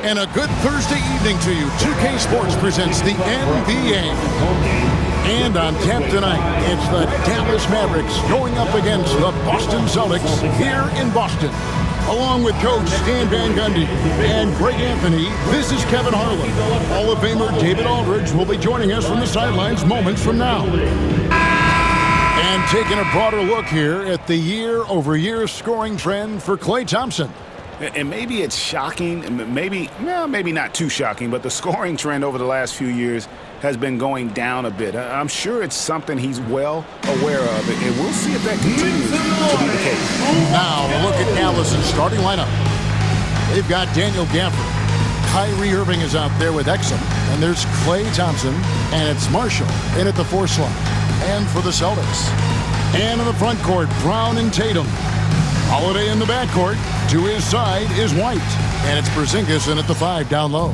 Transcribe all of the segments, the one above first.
And a good Thursday evening to you. 2K Sports presents the NBA. And on tap tonight, it's the Dallas Mavericks going up against the Boston Celtics here in Boston. Along with Coach Stan Van Gundy and Greg Anthony, this is Kevin Harlan. Hall of Famer David Aldridge will be joining us from the sidelines moments from now. And taking a broader look here at the year-over-year scoring trend for Klay Thompson. And maybe it's shocking, maybe not too shocking, but the scoring trend over the last few years has been going down a bit. I'm sure it's something he's well aware of, and we'll see if that continues to be the case. Now, a look at Dallas' starting lineup. They've got Daniel Gafford. Kyrie Irving is out there with Exum, and there's Klay Thompson, and it's Marshall in at the 4 slot. And for the Celtics. And in the front court, Brown and Tatum. Holiday in the backcourt. To his side is White. And it's Porzingis in at the 5 down low.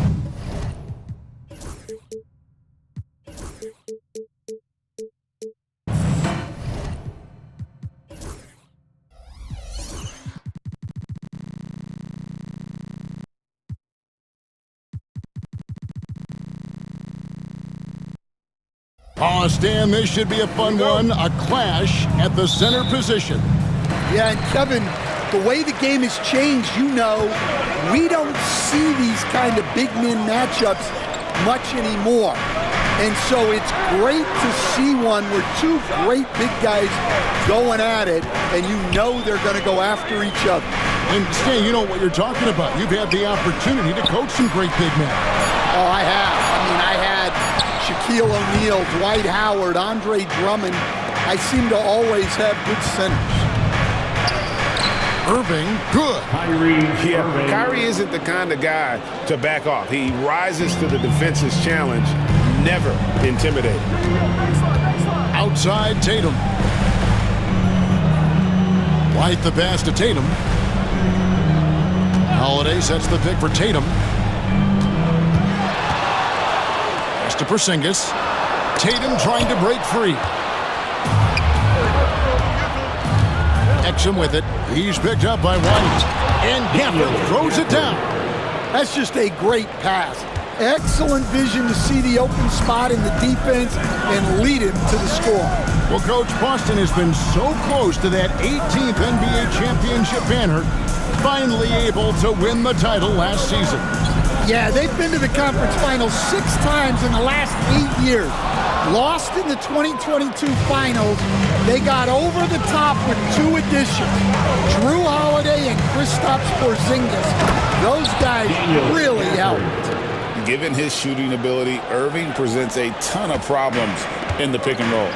Oh, Stan, this should be a fun one. A clash at the center position. Yeah, and Kevin, the way the game has changed, we don't see these kind of big men matchups much anymore. And so it's great to see one where two great big guys going at it, and they're going to go after each other. And Stan, you know what you're talking about. You've had the opportunity to coach some great big men. Oh, I have. I had Shaquille O'Neal, Dwight Howard, Andre Drummond. I seem to always have good centers. Irving, good. Kyrie isn't the kind of guy to back off. He rises to the defense's challenge, never intimidated. Outside Tatum. White the pass to Tatum. Holiday sets the pick for Tatum. Pass to Porzingis. Tatum trying to break free. Exum with it. He's picked up by White. And Gafford throws it down. That's just a great pass. Excellent vision to see the open spot in the defense and lead him to the score. Well, Coach, Boston has been so close to that 18th NBA championship banner, finally able to win the title last season. Yeah, they've been to the conference finals 6 times in the last 8 years. Lost in the 2022 finals. They got over the top with 2 additions. Drew Holiday and Kristaps Porzingis. Those guys really helped. Given his shooting ability, Irving presents a ton of problems in the pick and roll.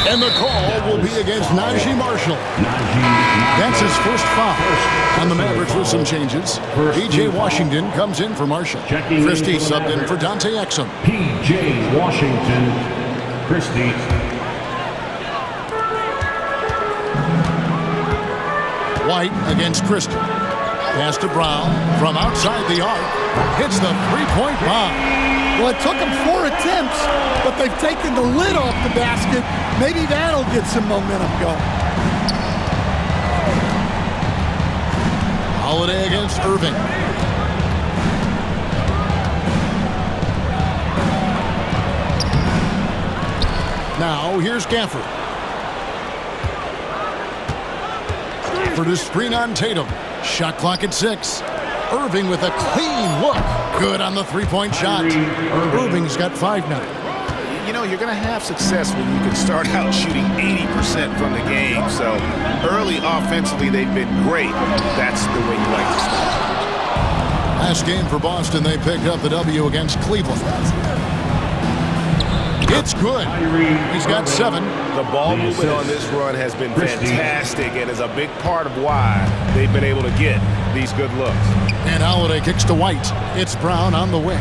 And the call will be against Najee Marshall. That's his first foul. On the Mavericks with some changes. P.J. Washington comes in for Marshall. Christie subbed in for Dante Exum. P.J. Washington, Christie. White against Christie. Pass to Brown from outside the arc. Hits the three-point bomb. Well, it took them 4 attempts, but they've taken the lid off the basket. Maybe that'll get some momentum going. Holiday against Irving. Now, here's Gafford. For the screen on Tatum. Shot clock at 6. Irving with a clean look. Good on the three-point shot. Irving's got 5 now. You're going to have success when you can start out shooting 80% from the game. So early offensively, they've been great. That's the way you like to start. Last game for Boston, they picked up the W against Cleveland. It's good. He's got 7. The ball movement on this run has been fantastic and is a big part of why they've been able to get these good looks. And Holiday kicks to White. It's Brown on the wing.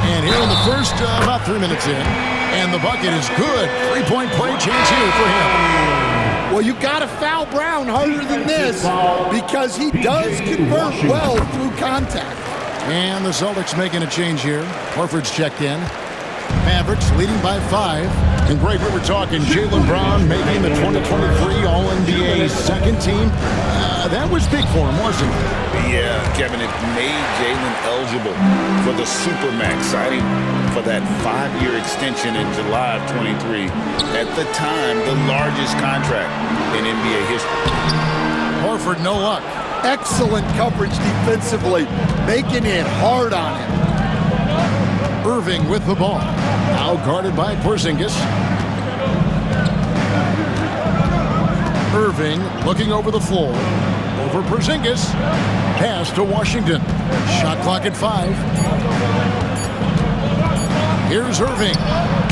And here in the first, about 3 minutes in, and the bucket is good. 3-point play chance here for him. Well, you got to foul Brown harder than this because he does convert well through contact. And the Celtics making a change here. Horford's checked in. Mavericks leading by 5. And Greg, we were talking Jaylen Brown making the 2023 All-NBA second team. That was big for him, wasn't it? Yeah, Kevin, it made Jaylen eligible for the Supermax, signing for that 5-year extension in July of 23. At the time, the largest contract in NBA history. Horford, no luck. Excellent coverage defensively, making it hard on him. Irving with the ball. Now guarded by Porzingis. Irving looking over the floor. Over Porzingis. Pass to Washington. Shot clock at 5. Here's Irving.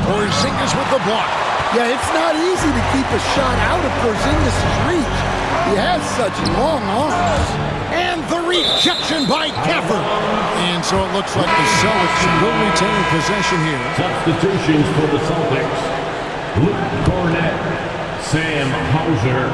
Porzingis with the block. Yeah, it's not easy to keep a shot out of Porzingis' reach. He has such long arms. And the rejection by Gafford. And so it looks like the Celtics will retain possession here. Substitutions for the Celtics. Luke Cornett, Sam Hauser,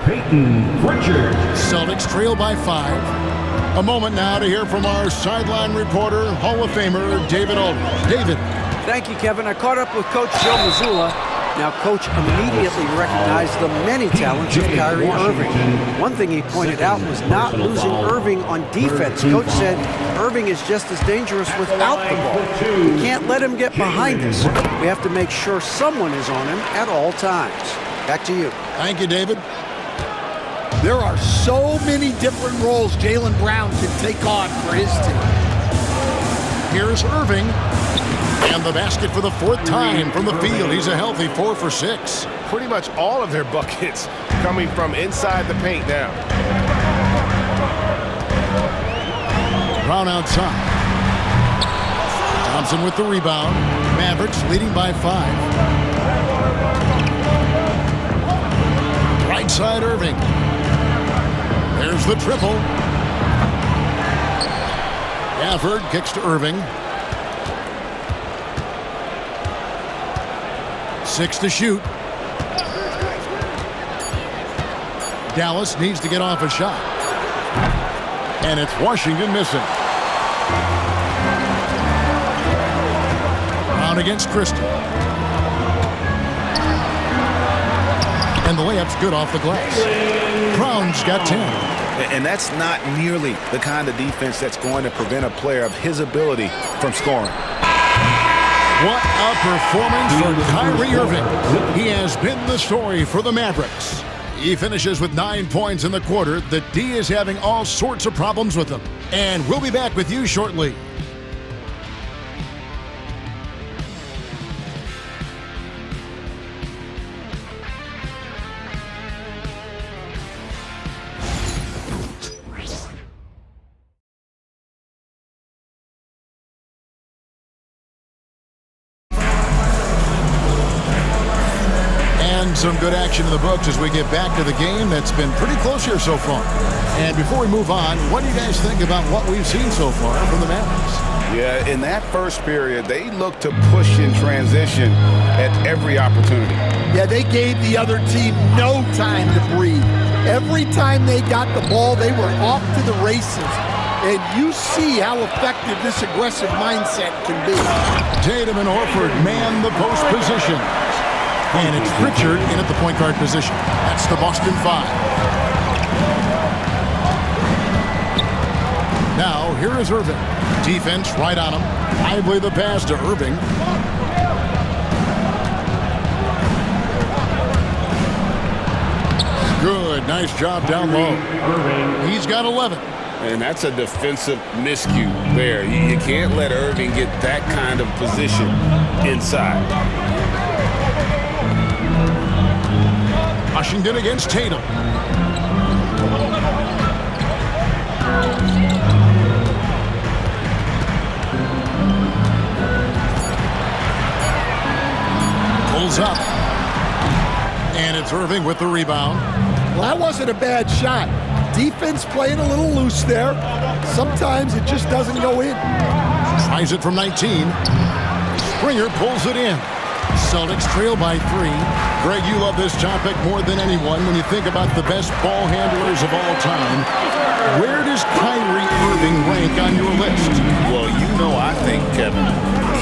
Peyton Pritchard. Celtics trail by 5. A moment now to hear from our sideline reporter, Hall of Famer David Aldridge. David. Thank you, Kevin. I caught up with Coach Joe Mazzulla. Now, Coach immediately recognized the many talents of Kyrie Irving. One thing he pointed out was not losing Irving on defense. Coach said Irving is just as dangerous without the ball. We can't let him get behind us. We have to make sure someone is on him at all times. Back to you. Thank you, David. There are so many different roles Jaylen Brown can take on for his team. Here's Irving. And the basket for the 4th time from the field. He's a healthy 4 for 6. Pretty much all of their buckets coming from inside the paint now. Brown outside. Thompson with the rebound. Mavericks leading by 5. Right side Irving. There's the triple. Gafford kicks to Irving. 6 to shoot. Dallas needs to get off a shot. And it's Washington missing. Brown against Christie. And the layup's good off the glass. Brown's got 10. And that's not nearly the kind of defense that's going to prevent a player of his ability from scoring. What a performance for Kyrie Irving. He has been the story for the Mavericks. He finishes with 9 points in the quarter. The D is having all sorts of problems with him. And we'll be back with you shortly. Some good action in the books as we get back to the game that's been pretty close here so far. And before we move on, what do you guys think about what we've seen so far from the Mavericks? Yeah, in that first period, they looked to push in transition at every opportunity. Yeah, they gave the other team no time to breathe. Every time they got the ball, they were off to the races. And you see how effective this aggressive mindset can be. Tatum and Horford man the post position. And it's Pritchard in at the point guard position. That's the Boston 5. Now, here is Irving. Defense right on him. Lively the pass to Irving. Good, nice job down low. He's got 11. And that's a defensive miscue there. You can't let Irving get that kind of position inside. Washington against Tatum. Pulls up. And it's Irving with the rebound. Well, that wasn't a bad shot. Defense playing a little loose there. Sometimes it just doesn't go in. Tries it from 19. Springer pulls it in. Celtics trail by 3. Greg, you love this topic more than anyone when you think about the best ball handlers of all time. Where does Kyrie Irving rank on your list? Well, you know, I think, Kevin,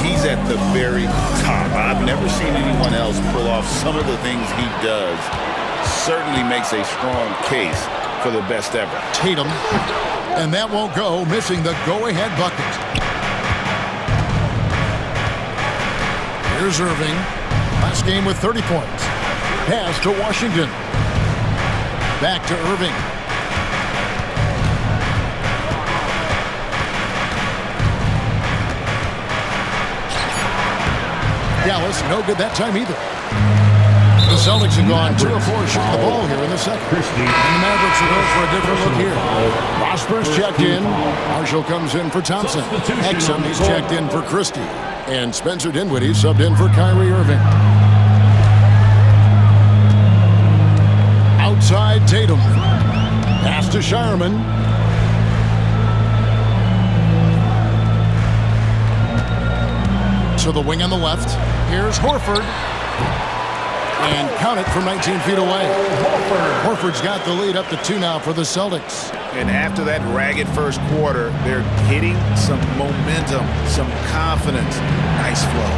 he's he's at the very top. I've never seen anyone else pull off some of the things he does. Certainly makes a strong case for the best ever. Tatum, and that won't go, missing the go-ahead bucket. Here's Irving. Last game with 30 points. Pass to Washington. Back to Irving. Dallas, no good that time either. The Celtics have gone 2 of 4 shooting the ball here in the second. And the Mavericks will go for a different look here. Rosberg's checked in. Marshall comes in for Thompson. Exum, he's checked in for Christie. And Spencer Dinwiddie subbed in for Kyrie Irving. Outside Tatum. Pass to Shireman. To the wing on the left. Here's Horford. And count it from 19 feet away. Horford's got the lead up to 2 now for the Celtics. And after that ragged first quarter, they're hitting some momentum, some confidence. Nice flow.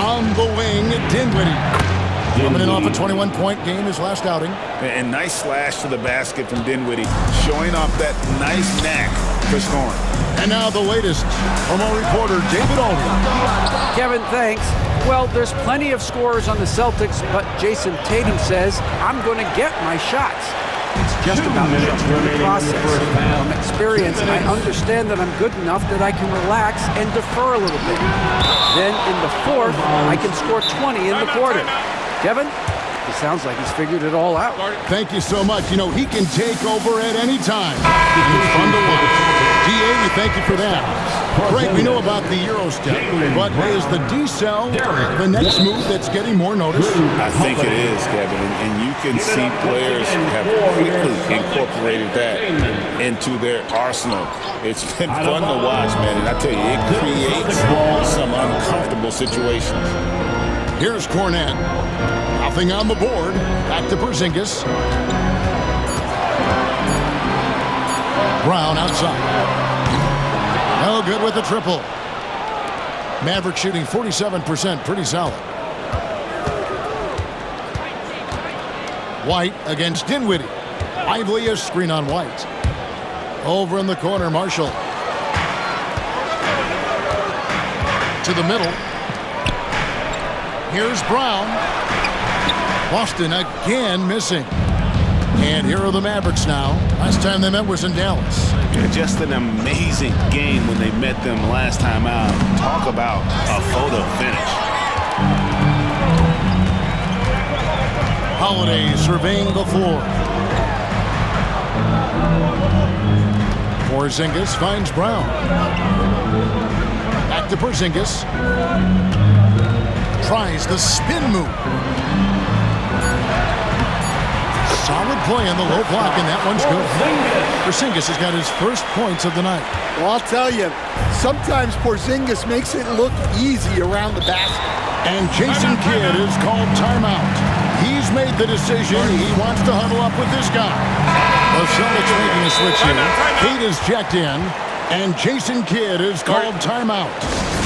On the wing, Dinwiddie. Coming in off a 21-point game his last outing. And nice slash to the basket from Dinwiddie, showing off that nice knack for scoring. And now the latest from our reporter, David Aldridge. Kevin, thanks. Well, there's plenty of scorers on the Celtics, but Jason Tatum says, I'm going to get my shots. It's just about the process. From experience, I understand that I'm good enough that I can relax and defer a little bit. Then in the fourth, I can score 20 in the quarter. Kevin, it sounds like he's figured it all out. Thank you so much. You know, he can take over at any time. It's fun to watch. DA, we thank you for that. Greg, we know about the Euro step, but is the D-cell the next move that's getting more notice? I think it is, Kevin, and you can see players have quickly incorporated that into their arsenal. It's been fun to watch, man, and I tell you, it creates some uncomfortable situations. Here's Cornette. Nothing on the board. Back to Porzingis. Brown outside. No good with the triple. Maverick shooting 47%, pretty solid. White against Dinwiddie. Lively a screen on White. Over in the corner, Marshall. To the middle. Here's Brown. Boston again missing. And here are the Mavericks now. Last time they met was in Dallas. Yeah, just an amazing game when they met them last time out. Talk about a photo finish. Holiday surveying the floor. Porzingis finds Brown. Back to Porzingis. Tries the spin move. Solid play on the low block, and that one's good. Porzingis has got his first points of the night. Well, I'll tell you, sometimes Porzingis makes it look easy around the basket. And Jason Kidd is called timeout. He's made the decision. He wants to huddle up with this guy. The Celtics making a switch here. Kidd is checked in, and Jason Kidd is called timeout.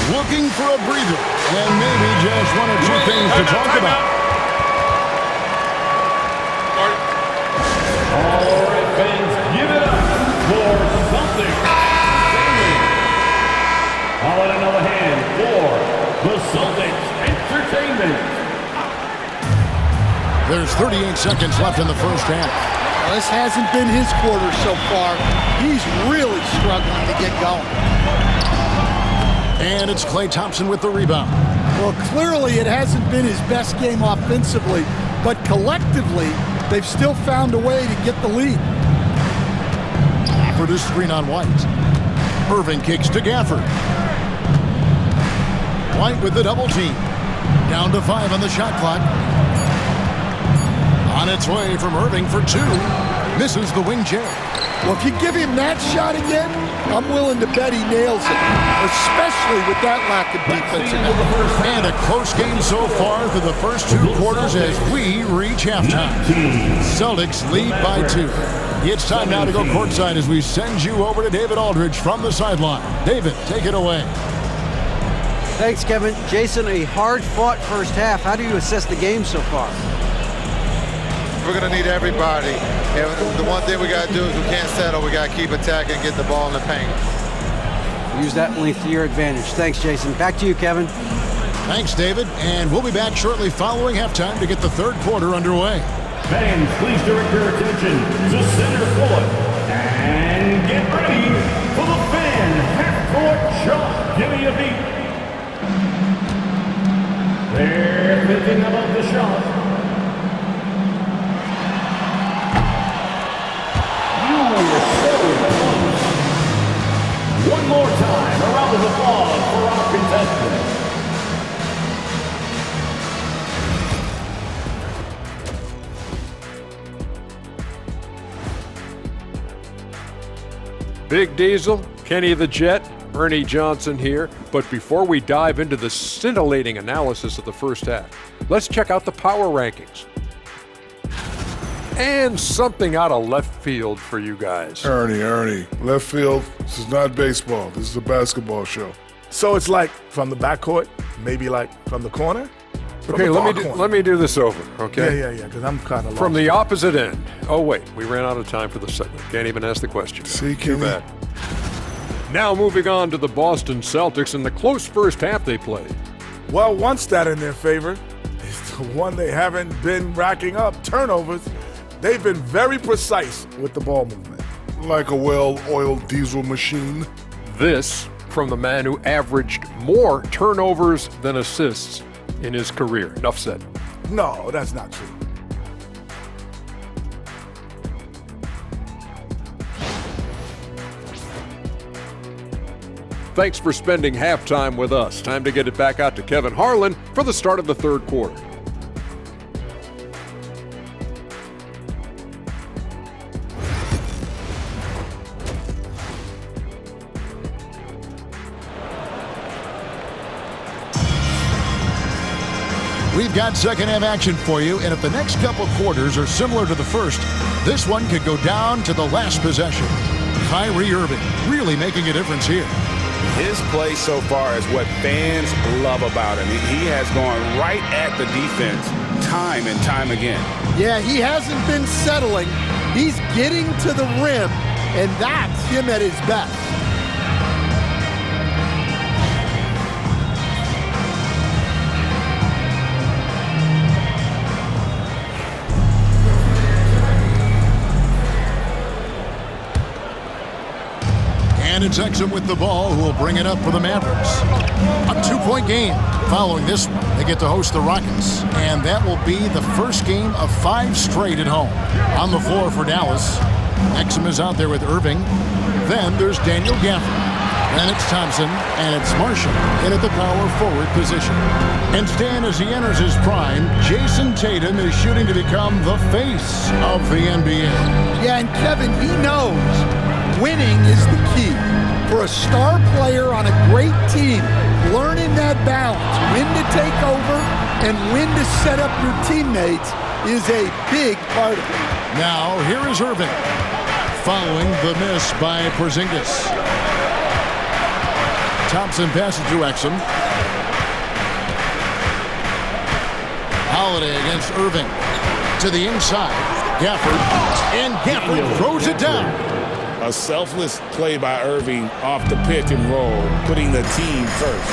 Looking for a breather, and maybe just 1 or 2 things to talk about. All right, fans, give it up for Celtics. All in another hand for the Celtics Entertainment. There's 38 seconds left in the first half. Well, this hasn't been his quarter so far. He's really struggling to get going. And it's Klay Thompson with the rebound. Well, clearly it hasn't been his best game offensively, but collectively, they've still found a way to get the lead. For this screen on White. Irving kicks to Gafford. White with the double team. Down to 5 on the shot clock. On its way from Irving for 2. Misses the wing chair. Well, if you give him that shot again, I'm willing to bet he nails it, especially with that lack of defensive effort. And a close game so far through the first 2 quarters as we reach halftime. Celtics lead by 2. It's time now to go courtside as we send you over to David Aldridge from the sideline. David, take it away. Thanks, Kevin. Jason, a hard-fought first half. How do you assess the game so far? We're going to need everybody. And the one thing we got to do is we can't settle. We got to keep attacking and get the ball in the paint. Use that length to your advantage. Thanks, Jason. Back to you, Kevin. Thanks, David. And we'll be back shortly following halftime to get the third quarter underway. Fans, please direct your attention to center court. And get ready for the fan half-court shot. Give me a beat. They're thinking about the shot. You were so close. One more time, a round of applause for our contestant. Big Diesel, Kenny the Jet, Ernie Johnson here. But before we dive into the scintillating analysis of the first half, let's check out the power rankings. And something out of left field for you guys. Ernie, left field, this is not baseball. This is a basketball show. So it's like from the backcourt, maybe like from the corner? Okay, let me do this over, okay? Yeah, because I'm kind of lost. From the opposite end. Oh, wait, we ran out of time for the segment. Can't even ask the question. See, Too Kenny? bad. Now moving on to the Boston Celtics and the close first half they played. Well, one stat in their favor is the one they haven't been racking up, turnovers. They've been very precise with the ball movement. Like a well-oiled diesel machine. This from the man who averaged more turnovers than assists in his career. Enough said. No, that's not true. Thanks for spending halftime with us. Time to get it back out to Kevin Harlan for the start of the third quarter. We've got second half action for you, and if the next couple quarters are similar to the first, this one could go down to the last possession. Kyrie Irving really making a difference here. His play so far is what fans love about him. He has gone right at the defense time and time again. Yeah, he hasn't been settling. He's getting to the rim, and that's him at his best. And it's Exum with the ball, who will bring it up for the Mavericks. A 2-point game. Following this one, they get to host the Rockets. And that will be the first game of 5 straight at home. On the floor for Dallas, Exum is out there with Irving. Then there's Daniel Gafford. Then it's Thompson, and it's Marshall in at the power forward position. And Stan, as he enters his prime, Jason Tatum is shooting to become the face of the NBA. Yeah, and Kevin, he knows winning is the key. For a star player on a great team, learning that balance, when to take over and when to set up your teammates is a big part of it. Now, here is Irving, following the miss by Porzingis. Thompson passes to Exum. Holiday against Irving. To the inside, Gafford. And Gafford throws it down. A selfless play by Irving off the pick and roll, putting the team first.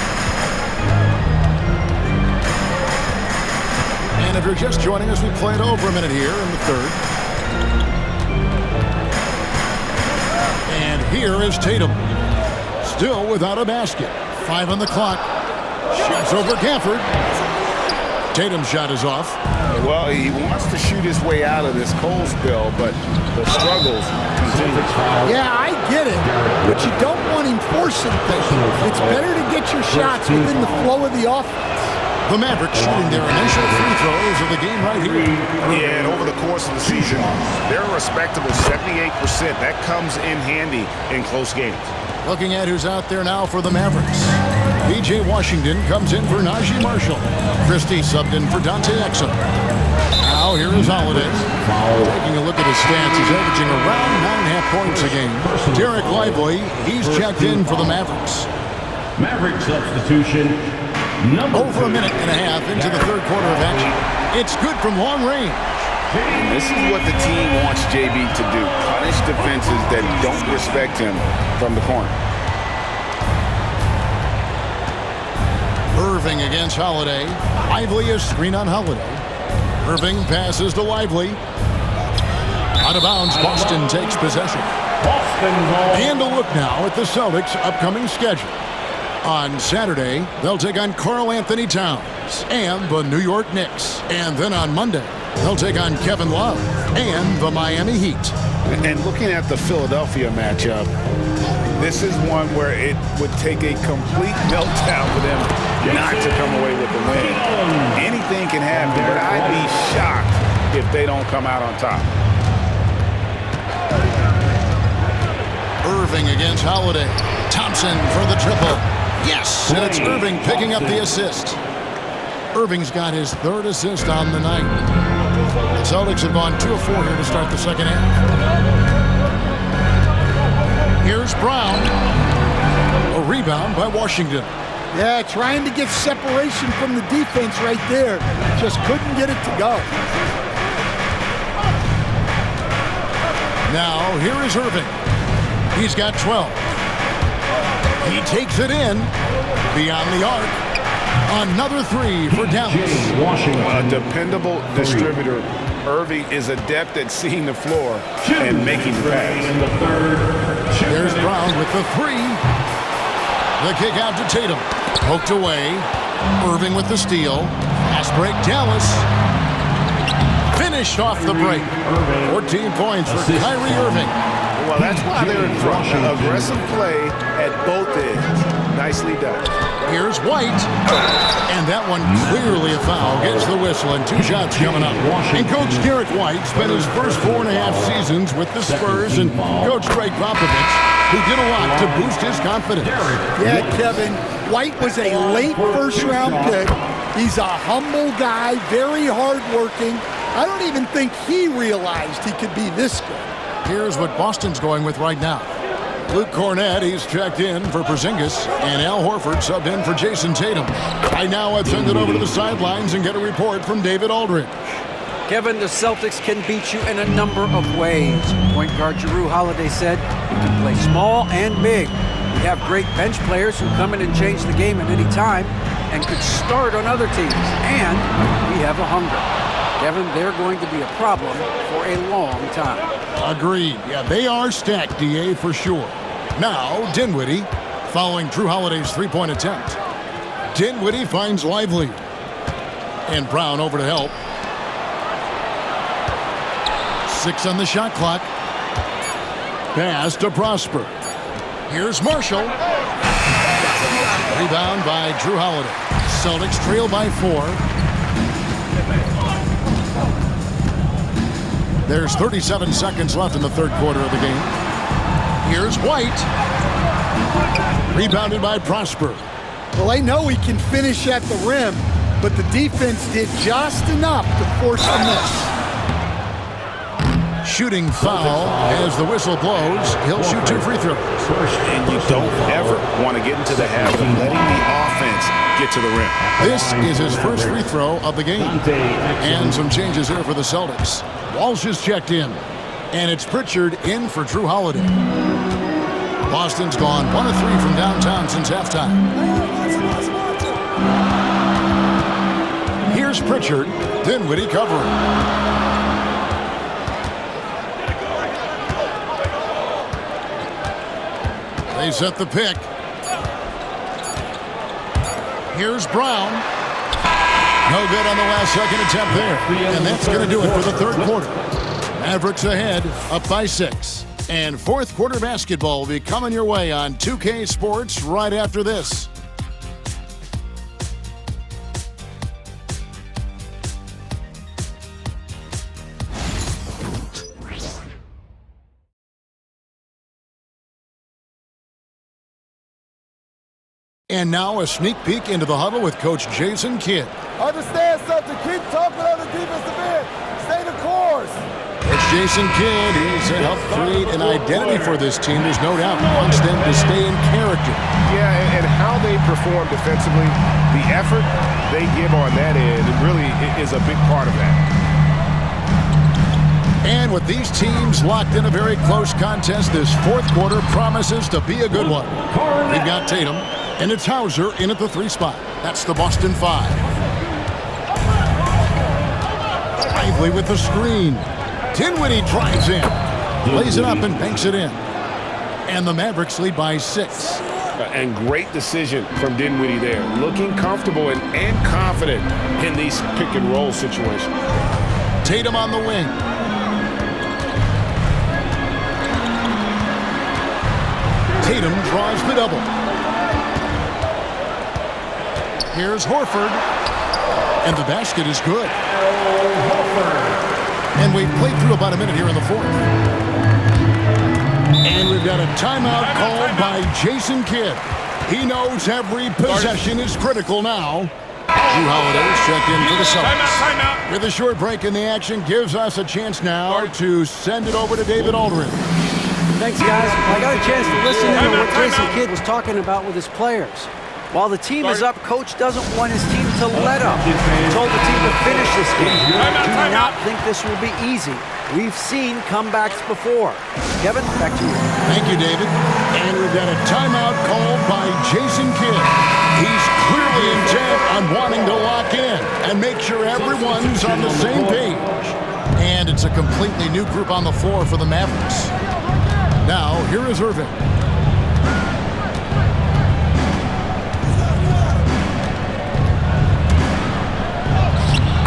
And if you're just joining us, we played over a minute here in the third. And here is Tatum. Still without a basket. 5 on the clock. Shots over Gafford. Tatum's shot is off. Well, he wants to shoot his way out of this cold spell, but the struggles continue. Yeah, I get it, but you don't want him forcing things. It's better to get your shots within the flow of the offense. The Mavericks shooting their initial free throws of the game right here. Yeah, and over the course of the season, they're a respectable 78%. That comes in handy in close games. Looking at who's out there now for the Mavericks. P.J. Washington comes in for Najee Marshall. Christie subbed in for Dante Exum. Now here is Holiday. Taking a look at his stats, he's averaging around 9.5 points a game. Derek Lively, he's checked in for the Mavericks. Maverick substitution. Over a minute and a half into the third quarter of action. It's good from long range. This is what the team wants JB to do. Punish defenses that don't respect him from the corner. Irving against Holiday. Lively is screen on Holiday. Irving passes to Lively. Out of bounds, Boston takes possession. And a look now at the Celtics' upcoming schedule. On Saturday, they'll take on Karl Anthony Towns and the New York Knicks. And then on Monday, they'll take on Kevin Love and the Miami Heat. And looking at the Philadelphia matchup, this is one where it would take a complete meltdown for them not to come away with the win. Anything can happen, but I'd be shocked if they don't come out on top. Irving against Holiday. Thompson for the triple. Yes, and it's Irving picking up the assist. Irving's got his third assist on the night. The Celtics have gone 2 of 4 here to start the second half. Here's Brown. A rebound by Washington. Yeah, trying to get separation from the defense right there. Just couldn't get it to go. Now, here is Irving. He's got 12. He takes it in. Beyond the arc. Another three for Dallas. A dependable distributor. Irving is adept at seeing the floor and making the pass. There's Brown with the three. The kick out to Tatum. Poked away. Irving with the steal. Fast break, Dallas. Finished off the break. 14 points for Kyrie Irving. Well, that's why they're in front. Aggressive play at both ends. Nicely done. Here's White. And that one clearly a foul. Gets the whistle and 2 shots coming up. And Coach Derek White spent his first 4.5 seasons with the Spurs and Coach Greg Popovich, who did a lot to boost his confidence. Yeah, Kevin, White was a late first-round pick. He's a humble guy, very hardworking. I don't even think he realized he could be this good. Here's what Boston's going with right now. Luke Cornett, he's checked in for Porzingis, and Al Horford subbed in for Jason Tatum. Right now, I've sent it over to the sidelines and get a report from David Aldridge. Kevin, the Celtics can beat you in a number of ways. Point guard Jrue Holiday said, "We can play small and big. We have great bench players who come in and change the game at any time and could start on other teams. And we have a hunger." Kevin, they're going to be a problem for a long time. Agreed. Yeah, they are stacked, DA, for sure. Now, Dinwiddie, following Jrue Holiday's three-point attempt. Dinwiddie finds Lively. And Brown over to help. 6 on the shot clock. Pass to Prosper. Here's Marshall. Rebound by Jrue Holiday. Celtics trail by 4. There's 37 seconds left in the third quarter of the game. Here's White. Rebounded by Prosper. Well, I know he can finish at the rim, but the defense did just enough to force the miss. Shooting foul as the whistle blows. He'll shoot 2 free throws. And you don't ever want to get into the habit of letting the offense get to the rim. This is his first free throw of the game. And some changes here for the Celtics. Walsh is checked in. And it's Pritchard in for Jrue Holiday. Boston's gone 1 of 3 from downtown since halftime. Here's Pritchard. Dinwiddie covering. They set the pick. Here's Brown. No good on the last second attempt there. And that's going to do it for the third quarter. Mavericks ahead, up by 6. And fourth quarter basketball will be coming your way on 2K Sports right after this. And now a sneak peek into the huddle with Coach Jason Kidd. Understand something. Keep talking on the defensive end. Stay the course. Coach Jason Kidd, he's helped create an identity for this team. There's no doubt he wants them to stay in character. Yeah, and how they perform defensively, the effort they give on that end, it really is a big part of that. And with these teams locked in a very close contest, this fourth quarter promises to be a good one. We've got Tatum, and it's Hauser in at the 3 spot. That's the Boston 5. Lively with the screen. Dinwiddie drives in, lays it up and banks it in. And the Mavericks lead by 6. And great decision from Dinwiddie there. Looking comfortable and confident in these pick and roll situations. Tatum on the wing. Tatum draws the double. Here's Horford. And the basket is good. And we've played through about a minute here in the fourth. And we've got a timeout called by Jason Kidd. He knows every possession is critical now. Drew Holiday's checked in for the Celtics. Timeout. With a short break in the action, gives us a chance now to send it over to David Aldridge. Thanks, guys. I got a chance to listen in on what Jason Kidd was talking about with his players. While the team is up, Coach doesn't want his team to let up. He told the team to finish this game. Do not think this will be easy. We've seen comebacks before. Kevin, back to you. Thank you, David. And we've got a timeout called by Jason Kidd. He's clearly intent on wanting to lock in and make sure everyone's on the same page. And it's a completely new group on the floor for the Mavericks. Now, here is Irving.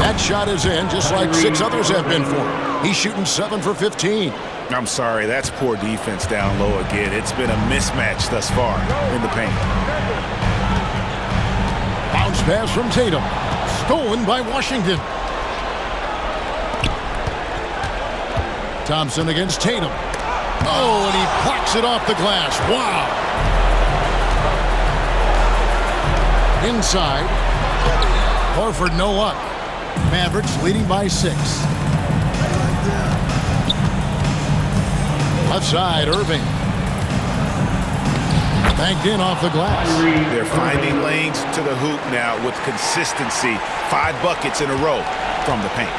That shot is in, just like 6 others have been for him. He's shooting 7 for 15. I'm sorry, that's poor defense down low again. It's been a mismatch thus far in the paint. Bounce pass from Tatum. Stolen by Washington. Thompson against Tatum. Oh, and he plucks it off the glass. Wow. Inside. Horford, no luck. Mavericks leading by 6. Left side, Irving. Banked in off the glass. They're finding lanes to the hoop now with consistency. 5 buckets in a row from the paint.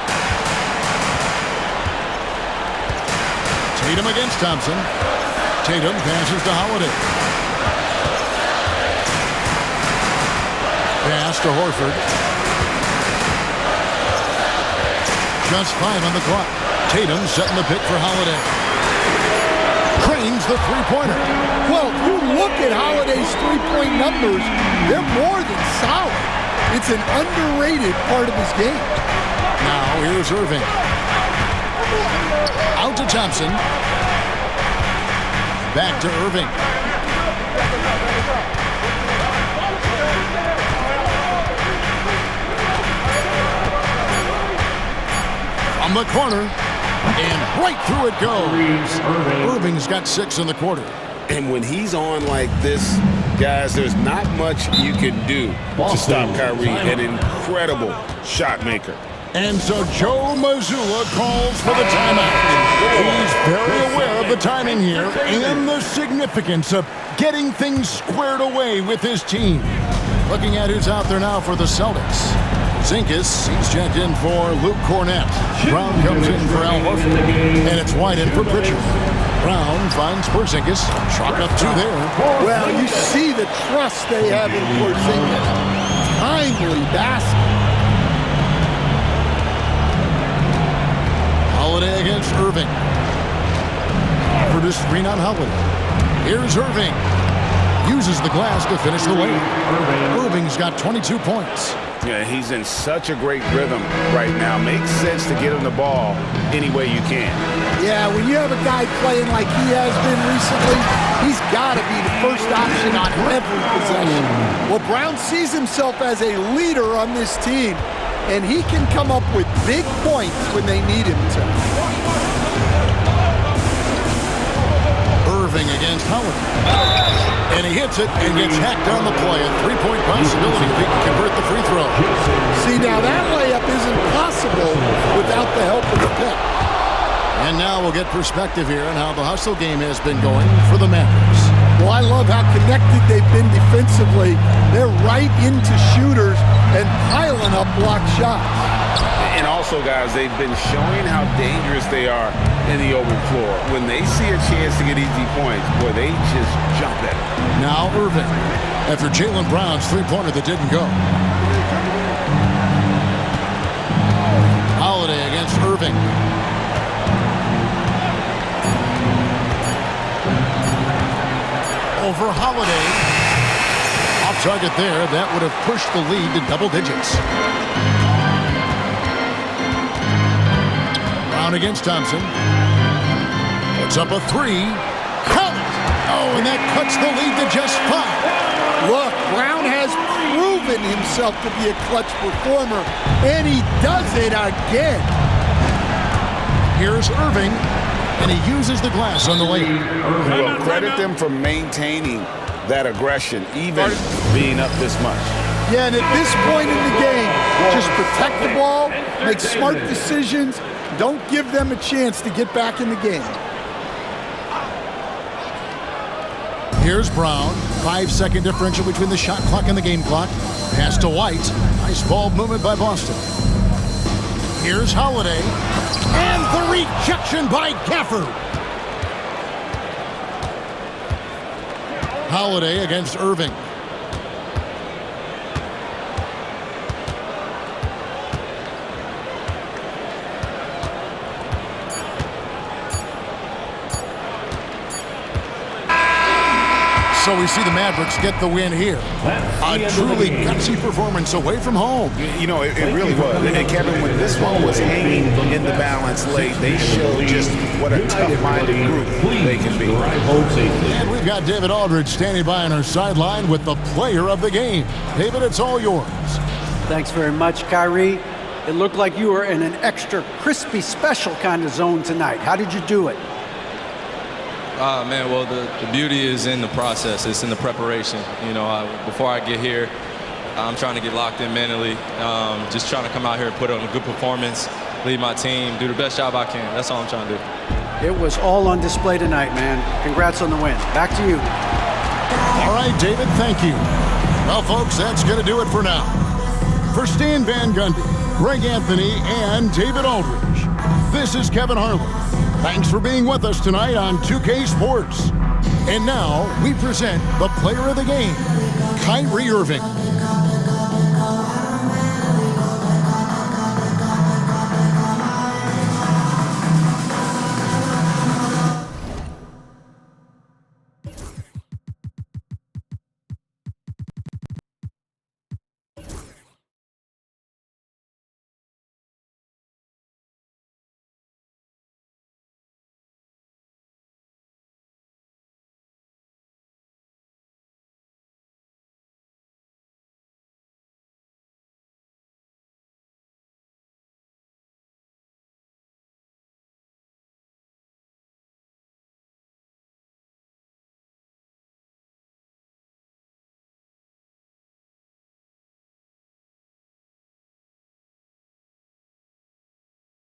Tatum against Thompson. Tatum passes to Holiday. Pass to Horford. Just 5 on the clock. Tatum setting the pick for Holiday. Cranes the three-pointer. Well, if you look at Holiday's three-point numbers, they're more than solid. It's an underrated part of his game. Now here's Irving. Out to Thompson. Back to Irving. From the corner. And right through it goes. Irving's got 6 in the quarter. And when he's on like this, guys, there's not much you can do to stop Kyrie. An incredible shot maker. And so Joe Mazzulla calls for the timeout. He's very aware of the timing here and the significance of getting things squared away with his team. Looking at who's out there now for the Celtics. Zinkas, he's checked in for Luke Cornett. Brown comes in for Al Horford. And it's White in for Pritchard. Brown finds Porzingis. Chalk up 2 there. Well, you see the trust they have in Porzingis. Timely basket. Holiday against Irving. Offered a screen on Holiday. Here's Irving. Uses the glass to finish the layup. Irving's got 22 points. Yeah, he's in such a great rhythm right now. Makes sense to get him the ball any way you can. Yeah, when you have a guy playing like he has been recently, he's got to be the first option on every possession. Well, Brown sees himself as a leader on this team, and he can come up with big points when they need him to. Irving against Holiday. And he hits it and gets hacked on the play. A three-point possibility if he can convert the free throw. See, now that layup isn't possible without the help of the pick. And now we'll get perspective here on how the hustle game has been going for the Mavericks. Well, I love how connected they've been defensively. They're right into shooters and piling up block shots. And also, guys, they've been showing how dangerous they are in the open floor. When they see a chance to get easy points, boy, they just jump at it. Now Irving, after Jaylen Brown's three-pointer that didn't go. Holiday against Irving. Over Holiday. Off target there. That would have pushed the lead to double digits. Brown against Thompson. Puts up a three. Count it! Oh, and that cuts the lead to just 5. Look, Brown has proven himself to be a clutch performer, and he does it again. Here's Irving, and he uses the glass on the lane. Well, credit them for maintaining that aggression, even being up this much. Yeah, and at this point in the game, just protect the ball, make smart decisions, don't give them a chance to get back in the game. Here's Brown. 5-second differential between the shot clock and the game clock. Pass to White. Nice ball movement by Boston. Here's Holiday. And the rejection by Gafford. Holiday against Irving. So we see the Mavericks get the win here. A truly gutsy performance away from home. You know, it really was. And Kevin, when this one was hanging in the balance late, they showed just what a tough-minded group they can be. And we've got David Aldridge standing by on our sideline with the player of the game. David, it's all yours. Thanks very much, Kyrie. It looked like you were in an extra crispy special kind of zone tonight. How did you do it? Man, well, the beauty is in the process. It's in the preparation. You know, before I get here, I'm trying to get locked in mentally. Just trying to come out here and put on a good performance, lead my team, do the best job I can. That's all I'm trying to do. It was all on display tonight, man. Congrats on the win. Back to you. All right, David, thank you. Well, folks, that's going to do it for now. For Stan Van Gundy, Greg Anthony, and David Aldridge, this is Kevin Harlan. Thanks for being with us tonight on 2K Sports. And now we present the player of the game, Kyrie Irving.